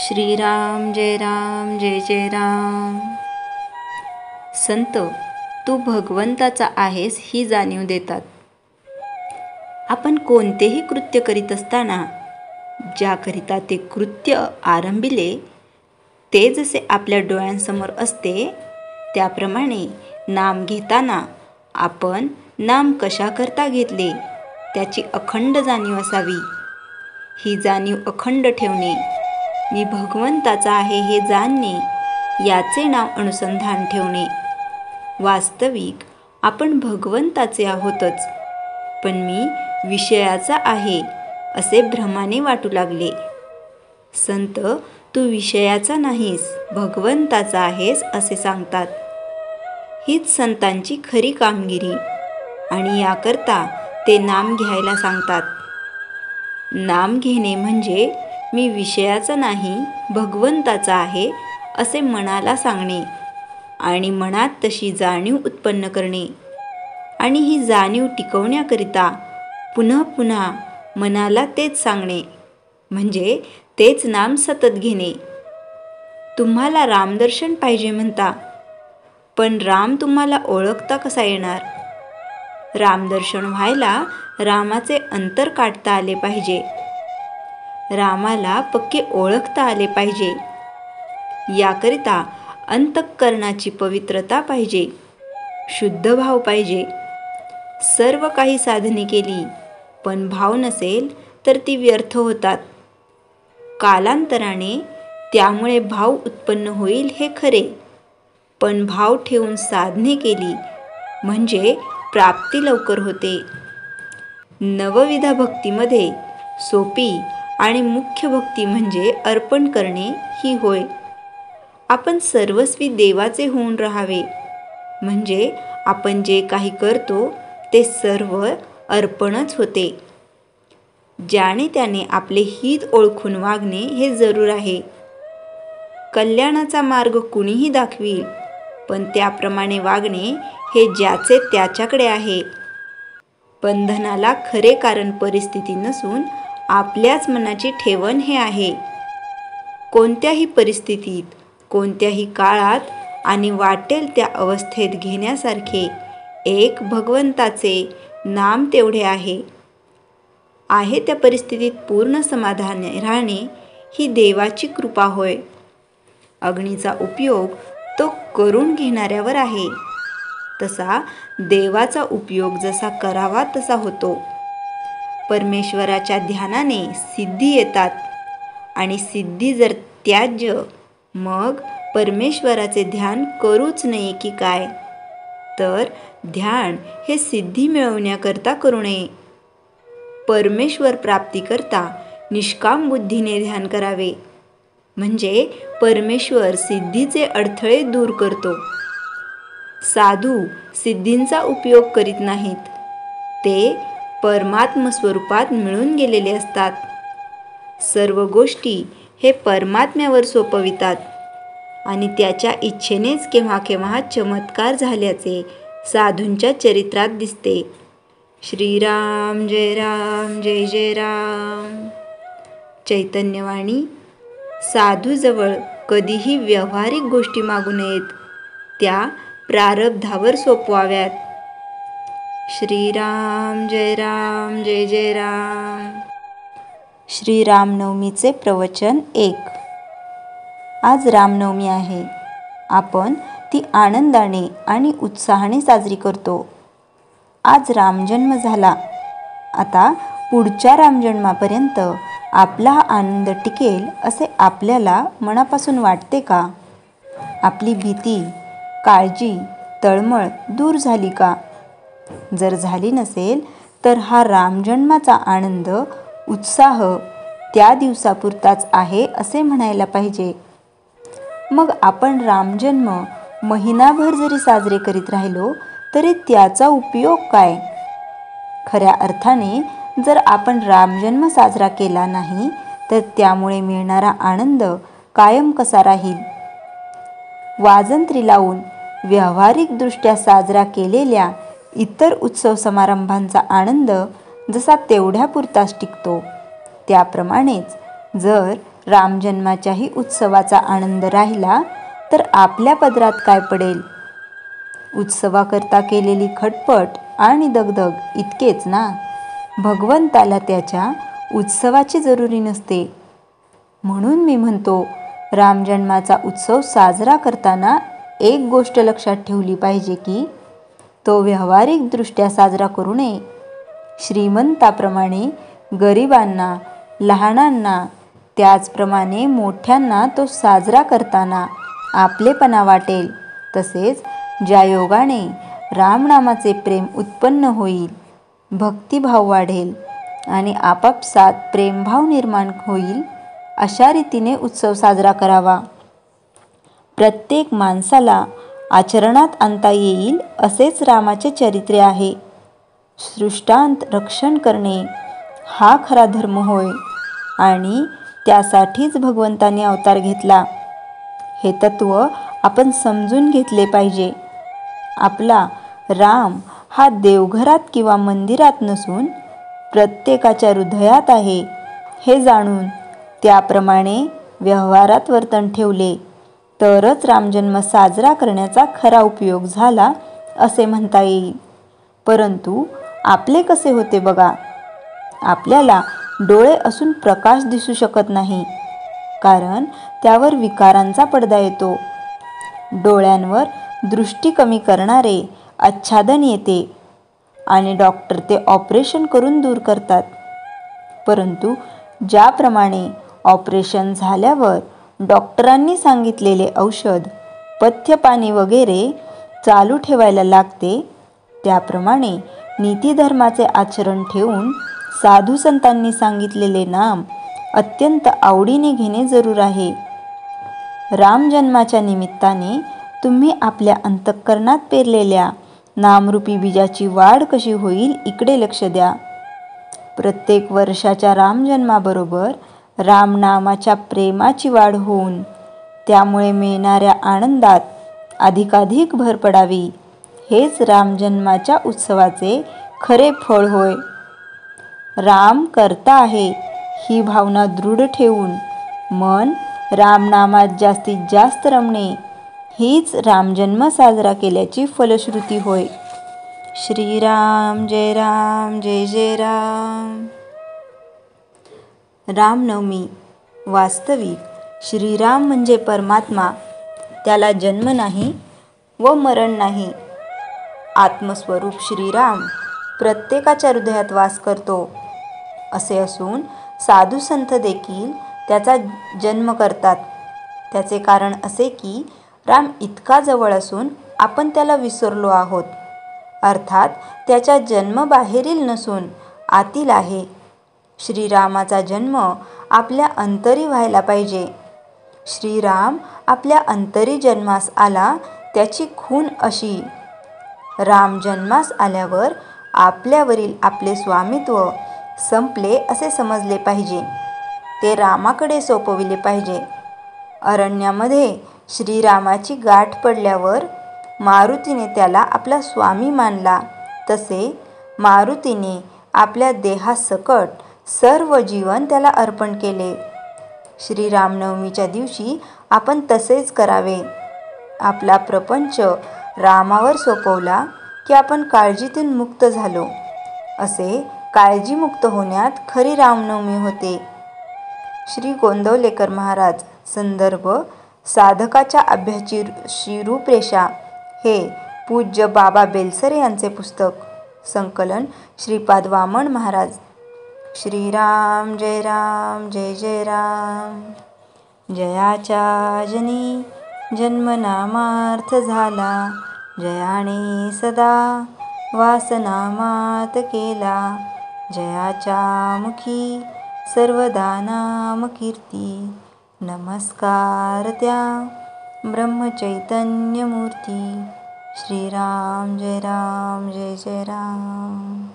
श्रीराम जय जय राम। संत तू भगवंताचा आहेस ही जाणीव देतात। आपण कोणतेही कृत्य करीत असताना ज्याकरिता ते कृत्य आरंभिले ते जसे आपल्या डोळ्यांसमोर असते, त्याप्रमाणे नाम घेताना आपण नाम कशाकरता घेतले त्याची अखंड जाणीव असावी। ही जाणीव अखंड ठेवणे, मी भगवंताचा आहे हे जाणणे, याचे नाव अनुसंधान ठेवणे। वास्तविक आपण भगवंताचे आहोतच, पण मी विषयाचा आहे असे भ्रमाने वाटू लागले। संत तू विषयाचा नाहीस, भगवंताचा आहेस असे सांगतात। हीच संतांची खरी कामगिरी आणि याकरता ते नाम घ्यायला सांगतात। नाम घेणे म्हणजे मी विषयाचा नाही, भगवंताचा आहे असे मनाला सांगणे आणि मनात तशी जाणीव उत्पन्न करणे आणि ही जाणीव टिकवण्याकरिता पुन्हा पुन्हा मनाला तेच सांगणे, म्हणजे तेच नाम सतत घेणे। तुम्हाला रामदर्शन पाहिजे म्हणता, पण राम तुम्हाला ओळखता कसा येणार? रामदर्शन व्हायला रामाचे अंतर काढता आले पाहिजे, रामाला पक्के ओळखता आले पाहिजे। याकरिता अंतःकरणाची पवित्रता पाहिजे, शुद्ध भाव पाहिजे। सर्व काही साधने केली पण भाव नसेल तर ती व्यर्थ होतात। कालांतराने त्यामुळे भाव उत्पन्न होईल हे खरे, पण भाव ठेवून साधने केली म्हणजे प्राप्ती लवकर होते। नवविध भक्तीमध्ये सोपी आणि मुख्य भक्ती म्हणजे अर्पण करणे ही होय। आपण सर्वस्वी देवाचे होऊन राहावे, म्हणजे आपण जे काही करतो ते सर्व अर्पणच होते। ज्याने त्याने आपले हित ओळखून वागणे हे जरूर आहे। कल्याणाचा मार्ग कुणीही दाखवील, पण त्याप्रमाणे वागणे हे ज्याचे त्याच्याकडे आहे। बंधनाला खरे कारण परिस्थिती नसून आपल्याच मनाची ठेवण हे आहे। कोणत्याही परिस्थितीत, कोणत्याही काळात आणि वाटेल त्या अवस्थेत घेण्यासारखे एक भगवंताचे नाम तेवढे आहे। त्या परिस्थितीत पूर्ण समाधानी राहणे ही देवाची कृपा होय। अग्नीचा उपयोग तो करून घेणाऱ्यावर आहे, तसा देवाचा उपयोग जसा करावा तसा होतो। परमेश्वराच्या ध्यानाने सिद्धी येतात आणि सिद्धी जर त्याज्य, मग परमेश्वराचे ध्यान करूच नये की काय? तर ध्यान हे सिद्धी मिळवण्याकरता करू नये। परमेश्वर प्राप्तीकरता निष्काम बुद्धीने ध्यान करावे, म्हणजे परमेश्वर सिद्धीचे अडथळे दूर करतो। साधू सिद्धींचा उपयोग करीत नाहीत, ते परमात्म स्वरूपात मिळून गेलेले असतात। सर्व गोष्टी हे परमात्म्यावर सोपवितात आणि त्याच्या इच्छेनेच केव्हा केव्हा चमत्कार झाल्याचे साधूंच्या चरित्रात दिसते। श्रीराम जय जय राम। चैतन्यवाणी साधूजवळ कधीही व्यावहारिक गोष्टी मागू नयेत, त्या प्रारब्धावर सोपवाव्यात। श्रीराम जय जय राम। श्री रामनवमीचे प्रवचन 1। आज रामनवमी आहे, आपण ती आनंदाने आणि उत्साहाने साजरी करतो। आज रामजन्म झाला, आता पुढच्या रामजन्मापर्यंत आपला हा आनंद टिकेल असे आपल्याला मनापासून वाटते का? आपली भीती, काळजी, तळमळ दूर झाली का? जर झाली नसेल तर हा रामजन्माचा आनंद, उत्साह त्या दिवसापुरताच आहे असे म्हणायला पाहिजे। मग आपण रामजन्म महिनाभर जरी साजरे करीत राहिलो तरी त्याचा उपयोग काय? खऱ्या अर्थाने जर आपण रामजन्म साजरा केला नाही तर त्यामुळे मिळणारा आनंद कायम कसा राहील? वाजंत्री लावून व्यावहारिकदृष्ट्या साजरा केलेल्या इतर उत्सव समारंभांचा आनंद जसा तेवढ्यापुरताच टिकतो, त्याप्रमाणेच जर रामजन्माच्याही उत्सवाचा आनंद राहिला तर आपल्या पदरात काय पडेल? उत्सवाकरता केलेली खटपट आणि दगदग इतकेच ना. भगवंताला त्याच्या उत्सवाची जरुरी नसते. म्हणून मी म्हणतो, रामजन्माचा उत्सव साजरा करताना एक गोष्ट लक्षात ठेवली पाहिजे की तो व्यावहारिकदृष्ट्या साजरा करू नये. श्रीमंताप्रमाणे गरिबांना, लहानांना, त्याचप्रमाणे मोठ्यांना तो साजरा करताना आपलेपणा वाटेल. तसेच ज्या योगाने रामनामाचे प्रेम उत्पन्न होईल, भक्तिभाव वाढेल आणि आपापसात प्रेमभाव निर्माण होईल, अशा रीतीने उत्सव साजरा करावा. प्रत्येक माणसाला आचरणात आणता येईल असेच रामाचे चरित्रे आहे. सृष्टांत रक्षण करणे हा खरा धर्म होय आणि त्यासाठीच भगवंतांनी अवतार घेतला. हे तत्त्व आपण समजून घेतले पाहिजे. आपला राम हा देवघरात किंवा मंदिरात नसून प्रत्येकाच्या हृदयात आहे हे जाणून त्याप्रमाणे व्यवहारात वर्तन ठेवले तरच रामजन्म साजरा करण्याचा खरा उपयोग झाला असे म्हणता येईल. परंतु आपले कसे होते बघा. आपल्याला डोळे असून प्रकाश दिसू शकत नाही, कारण त्यावर विकारांचा पडदा येतो. डोळ्यांवर दृष्टी कमी करणारे आच्छादन येते आणि डॉक्टर ते ऑपरेशन करून दूर करतात. परंतु ज्याप्रमाणे ऑपरेशन झाल्यावर डॉक्टरांनी सांगितलेले औषध, पथ्यपाणी वगैरे चालू ठेवायला लागते, त्याप्रमाणे नीतिधर्माचे आचरण ठेवून साधू संतांनी सांगितलेले नाम अत्यंत आवडीने घेणे जरूर आहे. रामजन्माच्या निमित्ताने तुम्ही आपल्या अंतःकरणात पेरलेल्या नामरूपी बीजाची वाढ कशी होईल इकडे लक्ष द्या. प्रत्येक वर्षाच्या रामजन्माबरोबर रामनामाच्या प्रेमाची वाढ होऊन त्यामुळे मिळणाऱ्या आनंदात अधिकाधिक भर पडावी, हेच रामजन्माच्या उत्सवाचे खरे फळ होय. राम करता आहे ही भावना दृढ ठेवून मन रामनामात जास्तीत जास्त रमणे हीच रामजन्म साजरा केल्याची फलश्रुती होय. श्रीराम जय राम जय जय राम. रामनवमी. वास्तविक श्रीराम म्हणजे परमात्मा. त्याला जन्म नाही व मरण नाही. आत्मस्वरूप श्रीराम प्रत्येकाच्या हृदयात वास करतो. असे असून साधू संत देखील त्याचा जन्म करतात. त्याचे कारण असे की राम इतका जवळ असून आपण त्याला विसरलो आहोत. अर्थात त्याच्या जन्म बाहेरील नसून आतील आहे. श्रीरामाचा जन्म आपल्या अंतरी व्हायला पाहिजे. श्रीराम आपल्या अंतरी जन्मास आला त्याची खूण अशी. राम जन्मास आल्यावर आपल्यावरील आपले स्वामित्व संपले असे समजले पाहिजे. ते रामाकडे सोपविले पाहिजे. अरण्यामध्ये श्रीरामाची गाठ पडल्यावर मारुतीने त्याला आपला स्वामी मानला, तसे मारुतीने आपल्या देहासकट सर्व जीवन त्याला अर्पण केले. श्रीरामनवमीच्या दिवशी आपण तसेच करावे. आपला प्रपंच रामावर सोपवला की आपण काळजीतून मुक्त झालो. असे काळजीमुक्त होण्यात खरी रामनवमी होते. श्री गोंदवलेकर महाराज. संदर्भ साधकाच्या अभ्यासाची रूपरेषा हे पूज्य बाबा बेलसरे यांचे पुस्तक. संकलन श्रीपाद वामन महाराज. श्रीराम जय राम जय जय राम. जयाच्या जनी जन्मनामार्थ झाला, जयाने सदा वासनामात केला. जयाच्या मुखी सर्वदा नाम कीर्ती, नमस्कार त्या ब्रह्मचैतन्य मूर्ती. श्रीराम जय राम जय जय राम.